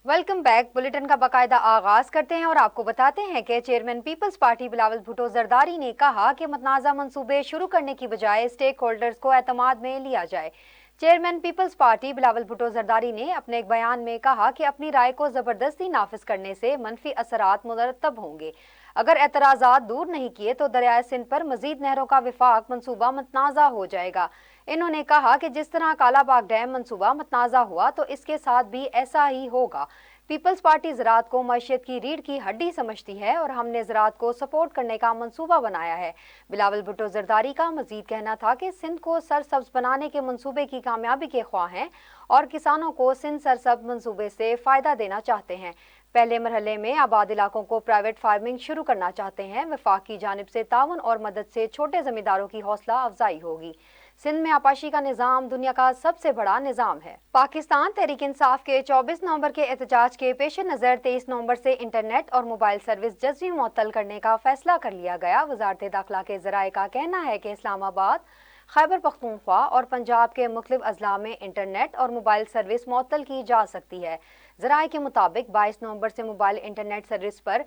Welcome back. Bulletin का बाकायदा आगाज करते हैं और आपको बताते हैं कि चेयरमैन पीपल्स पार्टी बिलावल भुट्टो जरदारी ने कहा कि मतनाज़ा मंसूबे शुरू करने की बजाय स्टेक होल्डर्स को एतमाद में लिया जाए। चेयरमैन पीपल्स पार्टी बिलावल भुट्टो जरदारी ने अपने एक बयान में कहा कि अपनी राय को जबरदस्ती नाफिज करने से मनफी असरात मुरतब होंगे। अगर एतराज़ात दूर नहीं किए तो दरियाए सिंध पर मजीद नहरों का विफाक मंसूबा मतनाज़ा हो जाएगा। इन्होंने कहा कि जिस तरह कालाबाग डैम मंसूबा मतनाज़ा हुआ तो इसके साथ भी ऐसा ही होगा। पीपल्स पार्टी ज़राअत को मईशत की रीढ़ की हड्डी समझती है और हमने ज़राअत को सपोर्ट करने का मंसूबा बनाया है। बिलावल भुट्टो जरदारी का मजीद कहना था कि सिंध को सरसब्ज बनाने के मंसूबे की कामयाबी के ख्वाह हैं और किसानों को सिंध सरसब्ज मंसूबे से फ़ायदा देना चाहते हैं। पहले मरहले में आबाद इलाकों को प्राइवेट फार्मिंग शुरू करना चाहते हैं। वफाक की जानिब से ताउन और मदद से छोटे ज़मींदारों की हौसला अफजाई होगी। सिंध में आपाशी का निज़ाम दुनिया का सबसे बड़ा निज़ाम है। पाकिस्तान तहरीक इंसाफ के 24 नवंबर के एहतजाज के पेश नज़र 23 नवंबर से इंटरनेट और मोबाइल सर्विस जज़वी मुअत्तल करने का फैसला कर लिया गया। वज़ारत दाखिला के ज़राए का कहना है कि इस्लामाबाद, खैबर पख्तूनख्वा और पंजाब के मुख्तलिफ अजला में इंटरनेट और मोबाइल सर्विस मुअत्तल की जा सकती है। ज़राए के मुताबिक 22 नवंबर से मोबाइल इंटरनेट सर्विस पर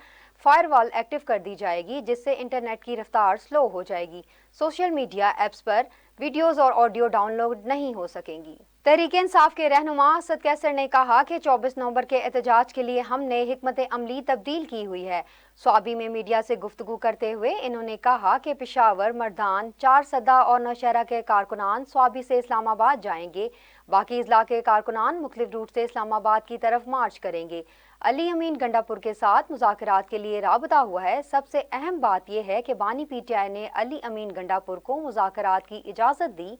फायरवॉल एक्टिव कर दी जाएगी, जिससे इंटरनेट की रफ्तार स्लो हो जाएगी। सोशल मीडिया ऐप्स पर वीडियोस और ऑडियो डाउनलोड नहीं हो सकेंगी। तहरीक इंसाफ के रहनुमा असद कैसर ने कहा कि 24 नवंबर के एहतजाज के लिए हमने हिकमत अमली तब्दील की हुई है। स्वाबी में मीडिया से गुफ्तगू करते हुए इन्होंने कहा कि पेशावर, मर्दान, चार सदा और नौशहरा के कारकुनान स्वाबी से इस्लामाबाद जाएंगे। बाकी इजला के कारकुनान मुख्तलिफ रूट से इस्लामाबाद की तरफ मार्च करेंगे। अली अमीन गंडापुर के साथ मुज़ाकरात के लिए राबता हुआ है। सबसे अहम बात यह है कि बानी पीटीआई ने अली अमीन गंडापुर को मुज़ाकरात की इजाज़त दी।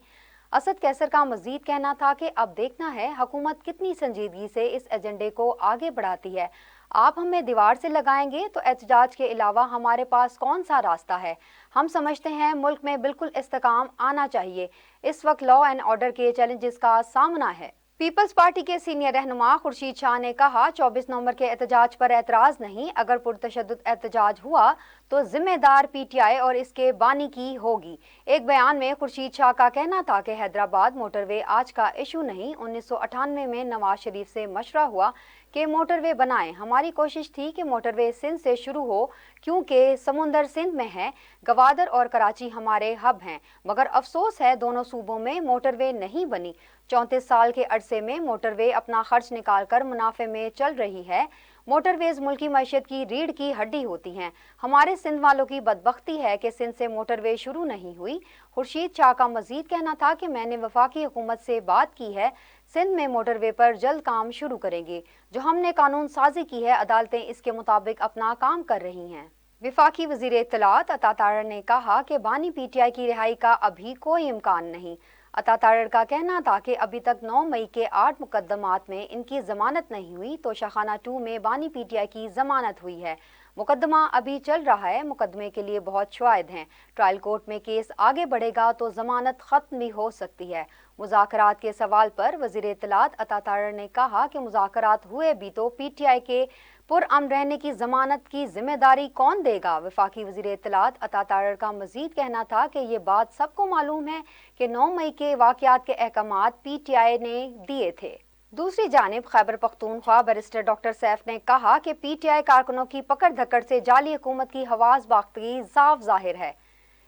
असद कैसर का मजीद कहना था कि अब देखना है हुकूमत कितनी संजीदगी से इस एजेंडे को आगे बढ़ाती है। आप हमें दीवार से लगाएंगे तो एहतजाज के अलावा हमारे पास कौन सा रास्ता है। हम समझते हैं मुल्क में बिल्कुल इस्तेकाम आना चाहिए। इस वक्त लॉ एंड ऑर्डर के चैलेंजेस का सामना है। पीपल्स पार्टी के सीनियर रहनुमा खुर्शीद शाह ने कहा, 24 नवंबर के एहतजाज पर एतराज नहीं, अगर पुरतशद्दुद एहतजाज हुआ तो जिम्मेदार पीटीआई और इसके बानी की होगी। एक बयान में खुर्शीद शाह का कहना था कि हैदराबाद मोटरवे आज का इशू नहीं, 1998 में नवाज शरीफ से मशवरा हुआ कि मोटरवे बनाएं। हमारी कोशिश थी कि मोटरवे सिंध से शुरू हो क्योंकि समुंदर सिंध में है। गवादर और कराची हमारे हब हैं, मगर अफसोस है दोनों सूबों में मोटरवे नहीं बनी। 34 साल के अरसे में मोटरवे अपना खर्च निकाल कर मुनाफे में चल रही है। मोटरवेज मुल्की मईशत की रीढ़ की हड्डी होती हैं। हमारे सिंध वालों की बदबख्ती है कि सिंध से मोटरवे शुरू नहीं हुई। खुर्शीद शाह का मजीद कहना था कि मैंने वफाकी हुकूमत से बात की है, सिंध में मोटरवे पर जल्द काम शुरू करेंगे। जो हमने कानून साजी की है, अदालतें इसके मुताबिक अपना काम कर रही हैं। विफाकी वजीर इत्तलात अता तारड़ ने कहा कि बानी पीटीआई की रिहाई का अभी कोई इम्कान नहीं। अता तारड़ का कहना था कि अभी तक 9 मई के 8 मुकदमात में इनकी जमानत नहीं हुई तो शाखाना 2 में बानी पीटीआई की जमानत हुई है। मुकदमा अभी चल रहा है। मुकदमे के लिए बहुत शुआइद हैं। ट्रायल कोर्ट में केस आगे बढ़ेगा तो जमानत खत्म भी हो सकती है। मुज़ाकरात के सवाल पर वज़ीर इत्तलात अता तारड़ ने कहा कि मुज़ाकरात हुए भी तो पीटीआई के पुरअमन रहने की जमानत की जिम्मेदारी कौन देगा। वफाकी वज़ीर इत्तलात अता तारड़ का मजीद कहना था कि ये बात सबको मालूम है कि 9 मई के वाक़यात के अहकामात पीटीआई ने दिए थे। दूसरी जानिब खैबर पख्तूनख्वा बैरिस्टर डॉक्टर सैफ ने कहा कि पीटीआई कारकुनों की पकड़ धकड़ से जाली हुकूमत की हवास बाख्तगी साफ जाहिर है।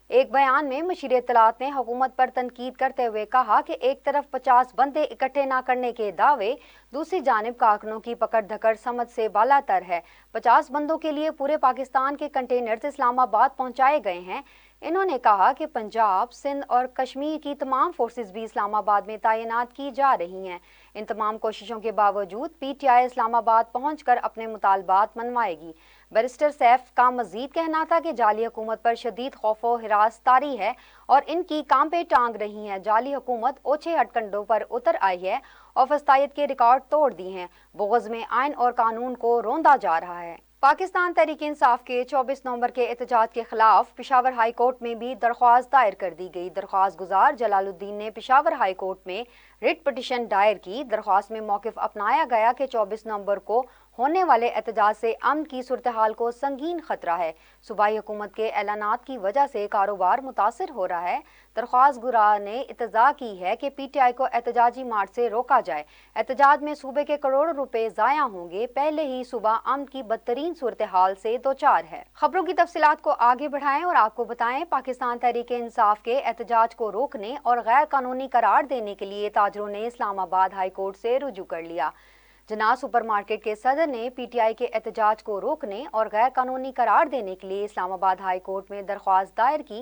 एक बयान में मशीर इत्तलात ने हुकूमत पर तनकीद करते हुए कहा कि एक तरफ 50 बंदे इकट्ठे न करने के दावे, दूसरी जानिब कारकुनों की पकड़ धकड़ समझ से बालातर है। 50 बंदों के लिए पूरे पाकिस्तान के कंटेनर्स इस्लामाबाद पहुंचाए गए हैं। इन्होंने कहा कि पंजाब, सिंध और कश्मीर की तमाम फोर्सेस भी इस्लामाबाद में तैनात की जा रही हैं। इन तमाम कोशिशों के बावजूद पीटीआई इस्लामाबाद पहुंचकर अपने मुतालबात मनवाएगी। बैरिस्टर सैफ का मजीद कहना था कि जाली हुकूमत पर शदीद खौफो हिरास तारी है और इनकी काम पे टांग रही है। जाली हुकूमत ओछे हटकंडों पर उतर आई है और फस्तायत के रिकॉर्ड तोड़ दिए हैं। बोगज में आइन और कानून को रोंदा जा रहा है। पाकिस्तान तहरीक इंसाफ के 24 नवंबर के एहतजाज के खिलाफ पेशावर हाई कोर्ट में भी दरख्वास्त दायर कर दी गई। दरख्वास्त गुजार जलालुद्दीन ने पेशावर हाई कोर्ट में रिट पिटीशन दायर की। दरख्वास्त में मौक़िफ़ अपनाया गया कि 24 नवंबर को होने वाले एहतजाज से अमन की सूरत हाल को संगीन खतरा है। सूबाई हुकूमत के ऐलानात की वजह से कारोबार मुतासर हो रहा है। दरख्वास्त गुरा ने इत्तजा की है कि PTI को एहतजाजी मार्च से रोका जाए। एहतजाज में सूबे के करोड़ों रुपए ज़ाया होंगे। पहले ही सूबा अमन की बदतरीन सूरत हाल से दो चार है। खबरों की तफसीलात को आगे बढ़ाएं और आपको बताएं, पाकिस्तान तहरीक-ए-इंसाफ के एहतजाज को रोकने और गैर कानूनी करार देने के लिए ताजरों ने इस्लामाबाद हाई कोर्ट से रुजू कर लिया। जना सुपरमार्केट के सदर ने PTI के एहतजाज को रोकने और गैर कानूनी करार देने के लिए इस्लामाबाद हाई कोर्ट में दरख्वास्त दायर की।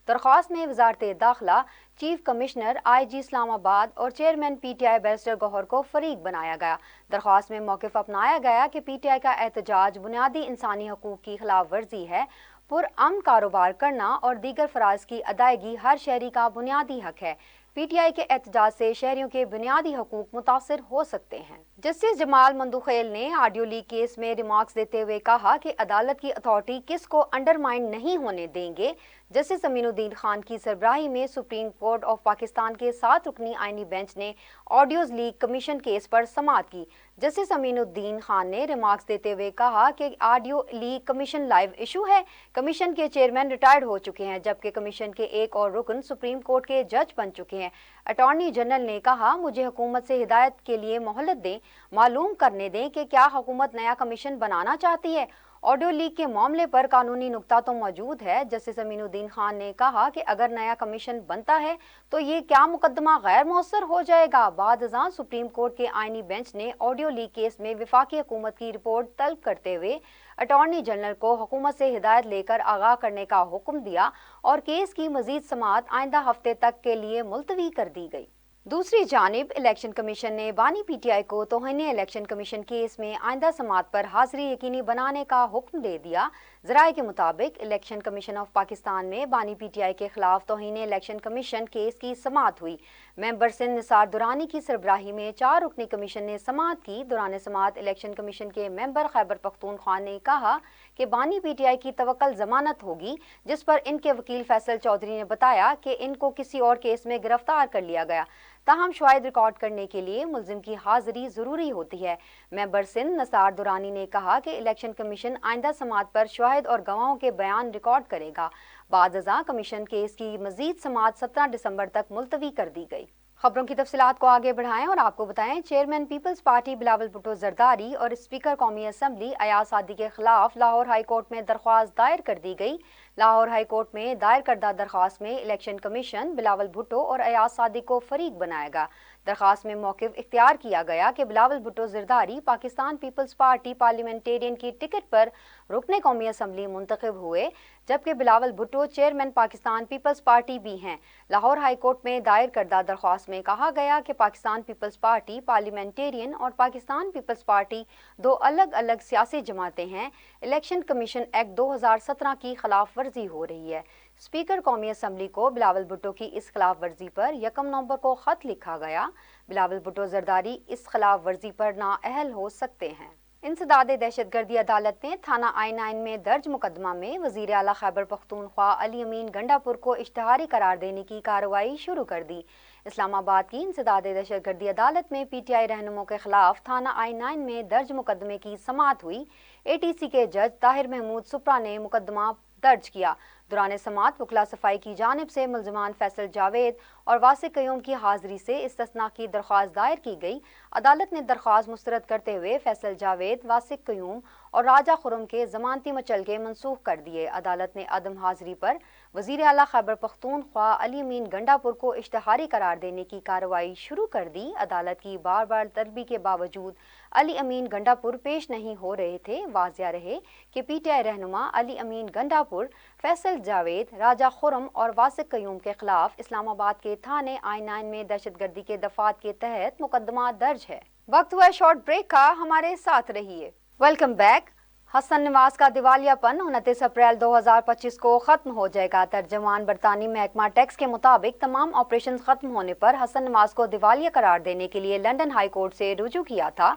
दरख्वास्त में वजारत दाखिला, चीफ कमिश्नर, IG इस्लामाबाद और चेयरमैन PTI बैरिस्टर गौहर को फरीक बनाया गया। दरख्वास्त में मौक़िफ़ अपनाया गया कि PTI का एहतजाज बुनियादी इंसानी हकूक़ की खिलाफ वर्जी है। पुरअमन कारोबार करना और दीगर फ़राइज़ की अदायगी हर शहरी का बुनियादी हक है। PTI के एहतजाज से शहरियों के बुनियादी हकूक मुतासर हो सकते हैं। जस्टिस जमाल मंदुखेल ने ऑडियो लीक केस में रिमार्क्स देते हुए कहा कि अदालत की अथॉरिटी किसको अंडरमाइन नहीं होने देंगे। जस्टिस अमीनुद्दीन खान की सरबराही में सुप्रीम कोर्ट ऑफ पाकिस्तान के 7 रुकनी आईनी बेंच ने ऑडियोज लीक कमीशन केस पर समाअत की। जस्टिस अमीनुद्दीन खान ने रिमार्क्स देते हुए कहा कि audio leak commission live issue है। कमीशन के चेयरमैन रिटायर्ड हो चुके हैं, जबकि कमीशन के एक और रुकन सुप्रीम कोर्ट के जज बन चुके हैं। अटॉर्नी जनरल ने कहा, मुझे हुकूमत से हिदायत के लिए मोहलत दें, मालूम करने दें कि क्या हुकूमत नया कमीशन बनाना चाहती है। ऑडियो लीक के मामले पर कानूनी नुक्ता तो मौजूद है। जस्टिस अमीनुद्दीन खान ने कहा कि अगर नया कमीशन बनता है तो ये क्या मुकदमा गैर मौसर हो जाएगा। बाद अज़ां सुप्रीम कोर्ट के आईनी बेंच ने ऑडियो लीक केस में वफाकी हुकूमत की रिपोर्ट तलब करते हुए अटॉर्नी जनरल को हुकूमत से हिदायत लेकर आगाह करने का हुक्म दिया और केस की मजीद समाअत आइंदा हफ्ते तक के लिए मुलतवी कर दी गई। दूसरी जानिब इलेक्शन कमीशन ने बानी PTI को तौहीने इलेक्शन कमीशन केस में आइंदा समाअत पर हाजिरी यकीनी बनाने का हुक्म दे दिया। ज़राए के मुताबिक इलेक्शन कमीशन ऑफ पाकिस्तान में बानी PTI के खिलाफ तौहीने इलेक्शन कमीशन केस की समाअत हुई। मेंबर सिंध निसार दुरानी की सरबराही में 4 रुकनी कमीशन ने समाअत की। दौरान समाअत इलेक्शन कमीशन के मेंबर खैबर पख्तूनख्वा ने कहा कि बानी PTI की तवक्कल जमानत होगी, जिस पर इनके वकील फैसल चौधरी ने बताया कि इनको किसी और केस में गिरफ्तार कर लिया गया। ताहम शवाहिद रिकॉर्ड करने के लिए मुल्जिम की हाजिरी जरूरी होती है। मेंबर सिंध निसार दुरानी ने कहा कि इलेक्शन कमीशन आइंदा समाअत पर शवाहिद और गवाहों के बयान रिकॉर्ड करेगा। बाद अज़ां कमीशन केस की मजीद समाअत 17 दिसंबर तक मुलतवी कर दी गई। खबरों की तफसीलात को आगे बढ़ाएं और आपको बताएं, चेयरमैन पीपल्स पार्टी बिलावल भुट्टो जरदारी और स्पीकर कौमी असम्बली अयाज सादी के खिलाफ लाहौर हाई कोर्ट में दरख्वास्त दायर कर दी गई। लाहौर हाई कोर्ट में दायर करदा दरख्वास्त में इलेक्शन कमीशन बिलावल भुट्टो और अयाज सादी को फरीक बनाएगा। दरख्वास्त में मौक़िफ़ इख्तियार किया गया कि बिलावल भुट्टो जरदारी पाकिस्तान पीपल्स पार्टी पार्लियामेंटेरियन की टिकट पर रुकने कौमी असम्बली मुंतखब हुए, जबकि बिलावल भुट्टो चेयरमैन पाकिस्तान पीपल्स पार्टी भी हैं। लाहौर हाई कोर्ट में दायर करदा दरख्वास्त में कहा गया कि पाकिस्तान पीपल्स पार्टी पार्लियामेंटेरियन और पाकिस्तान पीपल्स पार्टी दो अलग अलग सियासी जमातें हैं। इलेक्शन कमीशन एक्ट 2017 की खिलाफ वर्जी हो रही है। स्पीकर कौमी असम्बली को बिलावल भुट्टो की इस खिलाफ वर्जी पर 1 नवंबर को खत लिखा गया। बिलावल भुट्टो जरदारी इस खिलाफ वर्जी पर नाअहल हो सकते हैं। इंसदादे दहशतगर्दी अदालत ने थाना I9 में दर्ज मुकदमा में वजीर आला खैबर पख्तूनख्वा अली अमीन गंडापुर को इश्तिहारी करार देने की कार्रवाई शुरू कर दी। इस्लामाबाद की इंसदादे दहशतगर्दी अदालत में PTI रहनुमों के खिलाफ थाना I9 में दर्ज मुकदमे की समाअत हुई। ATC के जज ताहिर महमूद सुप्रा ने मुकदमा दर्ज किया। दौरान समाअत वकला सफाई की जानिब से मुल्ज़िमान फैसल जावेद और वासिक कयूम की हाजिरी से इस्तिस्ना की दरख्वास्त दायर की गई। अदालत ने दरख्वास्त मुस्तरद करते हुए फैसल जावेद, वासिक कयूम और राजा खुरम के जमानती मचलके मनसूख कर दिए। अदालत ने अदम हाजिरी पर वजीर आला खैबर पख्तूनख्वा अली अमीन गंडापुर को इश्तिहारी करार देने की कार्रवाई शुरू कर दी। अदालत की बार बार तलबी के बावजूद अली अमीन गंडापुर पेश नहीं हो रहे थे। वाज़िया रहे कि PTI रहनुमा अली अमीन गंडापुर, फैसल जावेद, राजा खुरम और वासिक कयूम के खिलाफ इस्लामाबाद के थाने I9 में दहशतगर्दी के दफात के तहत मुकदमा दर्ज है। वक्त हुआ शॉर्ट ब्रेक का, हमारे साथ रहिए। Welcome back. हसन नवाज का दिवालियापन 29 अप्रैल 2025 को खत्म हो जाएगा। तर्जमान बरतानी महकमा टैक्स के मुताबिक तमाम ऑपरेशन खत्म होने पर हसन नवाज को दिवालिया करार देने के लिए लंदन हाई कोर्ट से रुजू किया था।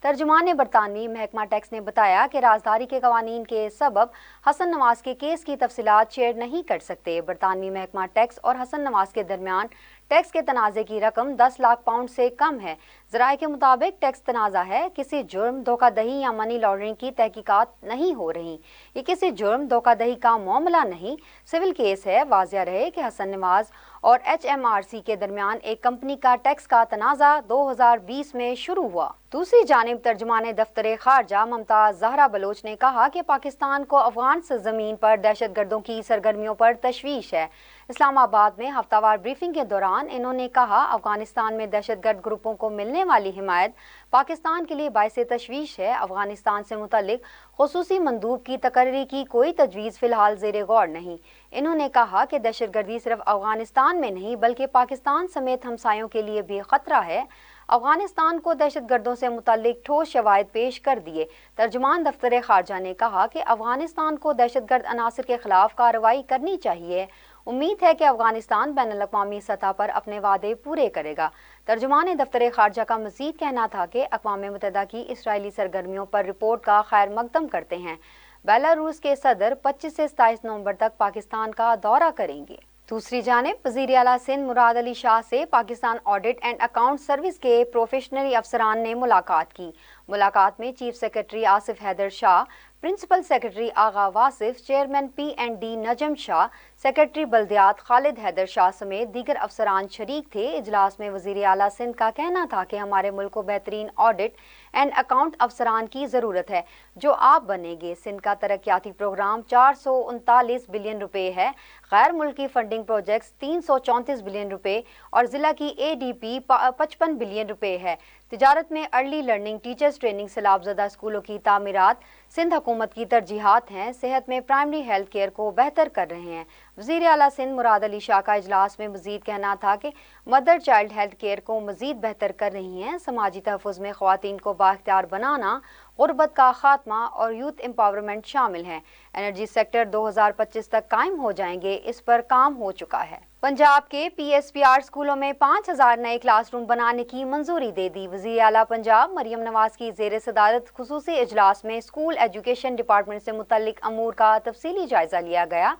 तर्जुमान बरतानवी महकमा टैक्स ने बताया कि राजदारी के कवानीन के सबब हसन नवाज के केस की तफसीलात शेयर नहीं कर सकते। बरतानवी महकमा टैक्स और हसन नवाज के दरमियान ٹیکس کے تنازع کی رقم 10 لاکھ پاؤنڈ سے کم ہے۔ ذرائع کے مطابق ٹیکس تنازع ہے، کسی جرم، دھوکہ دہی یا منی لانڈرنگ کی تحقیقات نہیں ہو رہی۔ یہ کسی جرم، دھوکہ دہی کا معاملہ نہیں، سول کیس ہے۔ واضح رہے کہ حسن نواز اور HMRC کے درمیان ایک کمپنی کا ٹیکس کا تنازع 2020 میں شروع ہوا۔ دوسری جانب ترجمان دفتر خارجہ ممتاز زہرا بلوچ نے کہا کہ پاکستان کو افغان سرزمین پر دہشت گردوں کی سرگرمیوں پر تشویش ہے۔ اسلام آباد میں ہفتہ وار بریفنگ کے دوران انہوں نے کہا، افغانستان میں دہشت گرد گروپوں کو ملنے والی حمایت پاکستان کے لیے باعث تشویش ہے۔ افغانستان سے متعلق خصوصی مندوب کی تقرری کی کوئی تجویز فی الحال زیر غور نہیں۔ انہوں نے کہا کہ دہشت گردی صرف افغانستان میں نہیں بلکہ پاکستان سمیت ہمسایوں کے لیے بھی خطرہ ہے۔ افغانستان کو دہشت گردوں سے متعلق ٹھوس شواہد پیش کر دیے۔ ترجمان دفتر خارجہ نے کہا کہ افغانستان کو دہشت گرد عناصر کے خلاف کارروائی کرنی چاہیے۔ امید ہے کہ افغانستان بین الاقوامی سطح پر اپنے وعدے پورے کرے گا۔ ترجمان دفتر خارجہ کا مزید کہنا تھا کہ اقوام متحدہ کی اسرائیلی سرگرمیوں پر رپورٹ کا خیر مقدم کرتے ہیں۔ بیلاروس کے صدر 25 سے 27 نومبر تک پاکستان کا دورہ کریں گے۔ دوسری جانب وزیر اعلیٰ سندھ مراد علی شاہ سے Pakistan audit and account service کے پروفیشنل افسران نے ملاقات کی۔ ملاقات میں چیف سیکرٹری آصف حیدر شاہ، پرنسپل سیکرٹری آغا واصف، چیئرمین P&D نجم شاہ، سیکرٹری بلدیات خالد حیدر شاہ سمیت دیگر افسران شریک تھے۔ اجلاس میں وزیر اعلیٰ سندھ کا کہنا تھا کہ ہمارے ملک کو بہترین آڈٹ اینڈ اکاؤنٹ افسران کی ضرورت ہے جو آپ بنیں گے۔ سندھ کا ترقیاتی پروگرام 439 بلین روپے ہے، غیر ملکی فنڈنگ پروجیکٹس 334 بلین روپے اور ضلع کی ADP 55 بلین روپے ہے۔ تجارت میں ارلی لرننگ، ٹیچرز ٹریننگ، سیلاب زدہ اسکولوں کی تعمیرات سندھ حکومت کی ترجیحات ہیں۔ صحت میں پرائمری ہیلتھ کیئر کو بہتر کر رہے ہیں۔ وزیر اعلیٰ سندھ مراد علی شاہ کا اجلاس میں مزید کہنا تھا کہ مدر چائلڈ ہیلتھ کیئر کو مزید بہتر کر رہی ہیں۔ سماجی تحفظ میں خواتین کو بااختیار بنانا، غربت کا خاتمہ اور یوتھ امپاورمنٹ شامل ہیں۔ انرجی سیکٹر 2025 تک قائم ہو جائیں گے، اس پر کام ہو چکا ہے۔ پنجاب کے PSPR اسکولوں میں 5000 نئے کلاس روم بنانے کی منظوری دے دی۔ وزیر اعلیٰ پنجاب مریم نواز کی زیر صدارت خصوصی اجلاس میں اسکول ایجوکیشن ڈپارٹمنٹ سے متعلق امور کا تفصیلی جائزہ لیا گیا۔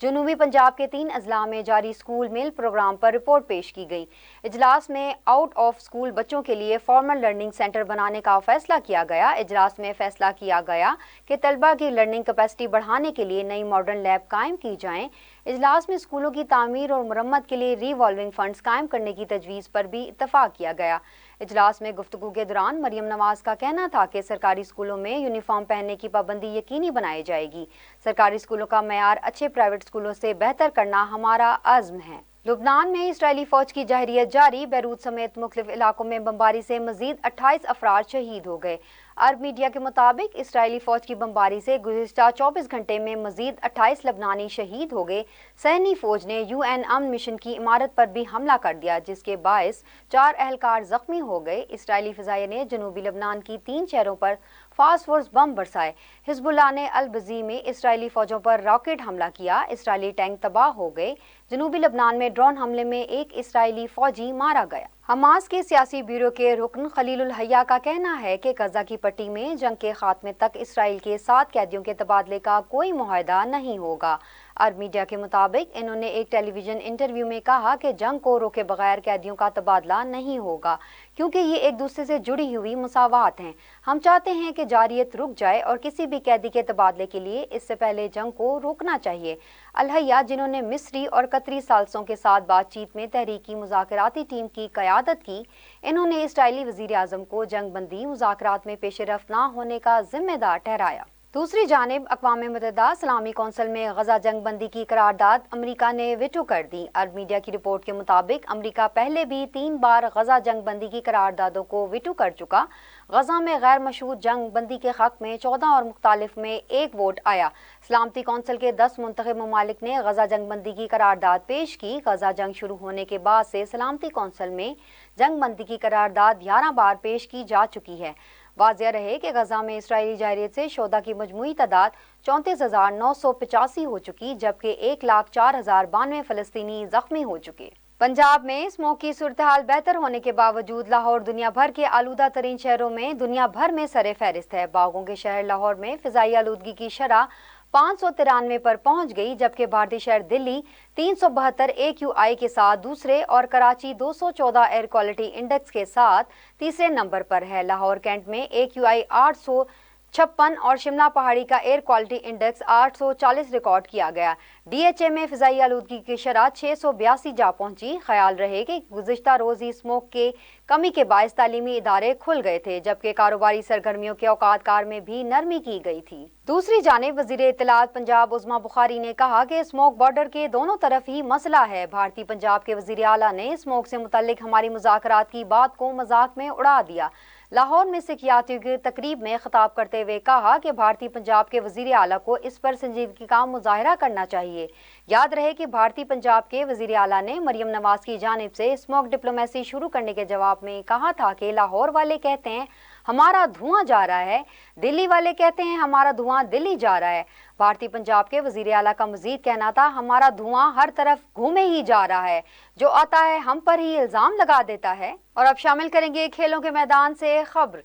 جنوبی پنجاب کے 3 اضلاع میں جاری اسکول میل پروگرام پر رپورٹ پیش کی گئی۔ اجلاس میں آؤٹ آف اسکول بچوں کے لیے فارمل لرننگ سینٹر بنانے کا فیصلہ کیا گیا۔ اجلاس میں فیصلہ کیا گیا کہ طلبہ کی لرننگ کیپیسٹی بڑھانے کے لیے نئی ماڈرن لیب قائم کی جائیں۔ اجلاس میں اسکولوں کی تعمیر اور مرمت کے لیے ریوالونگ فنڈز قائم کرنے کی تجویز پر بھی اتفاق کیا گیا۔ اجلاس میں گفتگو کے دوران مریم نواز کا کہنا تھا کہ سرکاری اسکولوں میں یونیفارم پہننے کی پابندی یقینی بنائی جائے گی۔ سرکاری اسکولوں کا معیار اچھے پرائیویٹ اسکولوں سے بہتر کرنا ہمارا عزم ہے۔ لبنان میں اسرائیلی فوج کی جارحیت جاری، بیروت سمیت مختلف علاقوں میں بمباری سے مزید 28 افراد شہید ہو گئے۔ عرب میڈیا کے مطابق اسرائیلی فوج کی بمباری سے گزشتہ 24 گھنٹے میں مزید 28 لبنانی شہید ہو گئے۔ صہیونی فوج نے UN امن مشن کی عمارت پر بھی حملہ کر دیا جس کے باعث 4 اہلکار زخمی ہو گئے۔ اسرائیلی فضائیہ نے جنوبی لبنان کی 3 شہروں پر فاسفورس بم برسائے۔ حزب اللہ نے البزی میں اسرائیلی فوجوں پر راکٹ حملہ کیا، اسرائیلی ٹینک تباہ ہو گئے۔ جنوبی لبنان میں ڈرون حملے میں ایک اسرائیلی فوجی مارا گیا۔ حماس کے سیاسی بیورو کے رکن خلیل الحیہ کا کہنا ہے کہ غزہ کی پٹی میں جنگ کے خاتمے تک اسرائیل کے 7 قیدیوں کے تبادلے کا کوئی معاہدہ نہیں ہوگا۔ عرب میڈیا کے مطابق انہوں نے ایک ٹیلی ویژن انٹرویو میں کہا کہ جنگ کو روکے بغیر قیدیوں کا تبادلہ نہیں ہوگا کیونکہ یہ ایک دوسرے سے جڑی ہوئی مساوات ہیں۔ ہم چاہتے ہیں کہ جارحیت رک جائے اور کسی بھی قیدی کے تبادلے کے لیے اس سے پہلے جنگ کو روکنا چاہیے۔ الحیہ، جنہوں نے مصری اور قطری ثالثوں کے ساتھ بات چیت میں تحریکی مذاکراتی ٹیم کی قیادت کی، انہوں نے اسرائیلی وزیر اعظم کو جنگ بندی مذاکرات میں پیش رفت نہ ہونے کا ذمہ دار ٹھہرایا۔ دوسری جانب اقوام متحدہ سلامی کونسل میں غزہ جنگ بندی کی قرارداد امریکہ نے ویٹو کر دی۔ عرب میڈیا کی رپورٹ کے مطابق امریکہ پہلے بھی 3 بار غزہ جنگ بندی کی قراردادوں کو ویٹو کر چکا۔ غزہ میں غیر مشروط جنگ بندی کے حق میں 14 اور مختلف میں 1 ووٹ آیا۔ سلامتی کونسل کے 10 منتخب ممالک نے غزہ جنگ بندی کی قرارداد پیش کی۔ غزہ جنگ شروع ہونے کے بعد سے سلامتی کونسل میں جنگ بندی کی قرارداد 11 بار پیش کی جا چکی ہے۔ واضح رہے کہ غزہ میں اسرائیلی جارحیت سے شہداء کی مجموعی تعداد 34,985 ہو چکی جبکہ 1,04,092 فلسطینی زخمی ہو چکے۔ پنجاب میں اسموگ کی صورتحال بہتر ہونے کے باوجود لاہور دنیا بھر کے آلودہ ترین شہروں میں دنیا بھر میں سر فہرست ہے۔ باغوں کے شہر لاہور میں فضائی آلودگی کی شرح 593 पर पहुंच गई, जबकि भारतीय शहर दिल्ली 372 AQI के साथ दूसरे और कराची 214 एयर क्वालिटी इंडेक्स के साथ तीसरे नंबर पर है। लाहौर कैंट में AQI 856 और शिमला पहाड़ी का एयर क्वालिटी इंडेक्स 840 रिकॉर्ड किया गया। DHA में फिजाई आलूदगी की शरह 682 जा पहुंची। ख्याल रहे कि गुज़िश्ता रोज ही स्मोक के कमी के बायस तालीमी इदारे खुल गए थे, जबकि कारोबारी सरगर्मियों के औकात कार में भी नरमी की गई थी। दूसरी जानिब वज़ीर इत्तलात पंजाब उज़्मा बुखारी ने कहा कि स्मोक बॉर्डर के दोनों तरफ ही मसला है। भारतीय पंजाब के वज़ीर आला ने स्मोक से मुतल्लिक हमारी मुज़ाकरात की बात को मजाक में उड़ा दिया। लाहौर में सिखियातियों की तकरीब में खिताब करते हुए कहा कि भारतीय पंजाब के वज़ीर आला को इस पर संजीदगी का मुजाहरा करना चाहिए। याद रहे कि भारतीय पंजाब के वज़ीर आला ने मरियम नवाज की जानिब से स्मोक डिप्लोमेसी शुरू करने के जवाब में कहा था कि लाहौर वाले कहते हैं हमारा धुआं जा रहा है, दिल्ली वाले कहते हैं हमारा धुआं दिल्ली जा रहा है। भारतीय पंजाब के वज़ीर आला का मजीद कहना था हमारा धुआं हर तरफ घूमे ही जा रहा है, जो आता है हम पर ही इल्जाम लगा देता है। और अब शामिल करेंगे खेलों के मैदान से खबर।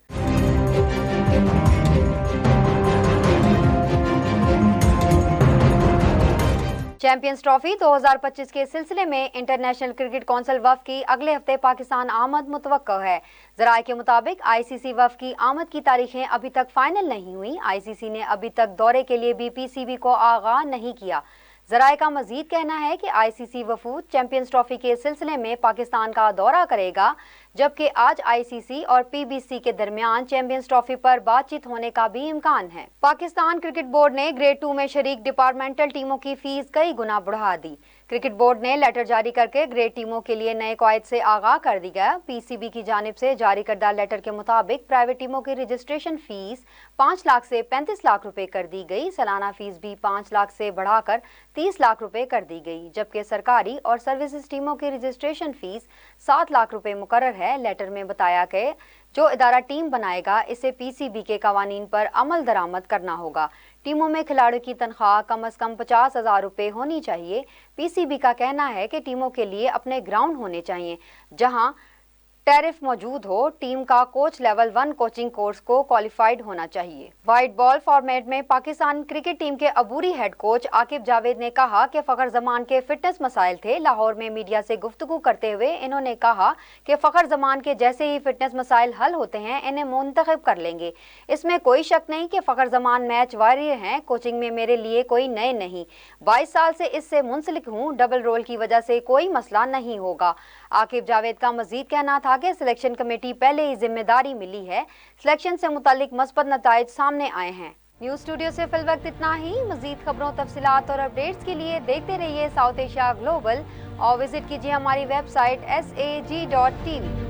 चैंपियंस ट्रॉफी 2025 के सिलसिले में इंटरनेशनल क्रिकेट काउंसिल वफ़ की अगले हफ्ते पाकिस्तान आमद मुतवक्को है। ज़राए के मुताबिक ICC वफ़ की आमद की तारीखें अभी तक फाइनल नहीं हुई। ICC ने अभी तक दौरे के लिए भी PCB को आगाह नहीं किया। ज़राए का मजीद कहना है कि ICC वफूद चैंपियंस ट्रॉफी के सिलसिले में पाकिस्तान का दौरा करेगा, जबकि आज ICC और PBC के दरमियान चैंपियंस ट्रॉफी पर बातचीत होने का भी इम्कान है। पाकिस्तान क्रिकेट बोर्ड ने ग्रेड 2 में शरीक डिपार्टमेंटल टीमों की फीस कई गुना बढ़ा दी। क्रिकेट बोर्ड ने लेटर जारी करके ग्रेड टीमों के लिए नए कवायद से आगाह कर दिया। PCB की जानिब से जारी करदा लेटर के मुताबिक प्राइवेट टीमों की रजिस्ट्रेशन फीस 5 लाख से 35 लाख रुपए कर दी गई। सालाना फीस भी 5 लाख से बढ़ाकर 30 लाख रुपए कर दी गई, जबकि सरकारी और सर्विसेज टीमों की रजिस्ट्रेशन फीस 7 लाख रुपए मुकर्रर है। लेटर में बताया गया जो इदारा टीम बनाएगा इसे PCB के कवानीन पर अमल दरामद करना होगा। टीमों में खिलाड़ियों की तनख्वाह कम से कम 50,000 रुपए होनी चाहिए। PCB का कहना है कि टीमों के लिए अपने ग्राउंड होने चाहिए जहां टैरिफ मौजूद हो। टीम का कोच लेवल 1 कोचिंग कोर्स को क्वालिफाइड होना चाहिए। वाइट बॉल फॉर्मेट में पाकिस्तान क्रिकेट टीम के अबूरी हेड कोच आकिब जावेद ने कहा कि फखर जमान के फिटनेस मसाइल थे। लाहौर में मीडिया से गुफ्तगू करते हुए इन्होंने कहा कि फखर जमान के जैसे ही फिटनेस मसाइल हल होते हैं इन्हें मुंतखब कर लेंगे। इसमें कोई शक नहीं कि फखर जमान मैच वारियर हैं। कोचिंग में मेरे लिए कोई नए नहीं, 22 साल से इससे मुंसलिक हूँ। डबल रोल की वजह से कोई मसला नहीं होगा। आकिब जावेद का मजीद कहना था कि सिलेक्शन कमेटी पहले ही जिम्मेदारी मिली है। सिलेक्शन से मुतालिक मस्बत नताइज सामने आए हैं। न्यूज़ स्टूडियो से फिल वक्त इतना ही। मजीद खबरों, तफसीलात और अपडेट्स के लिए देखते रहिए साउथ एशिया ग्लोबल और विजिट कीजिए हमारी वेबसाइट sag.tv।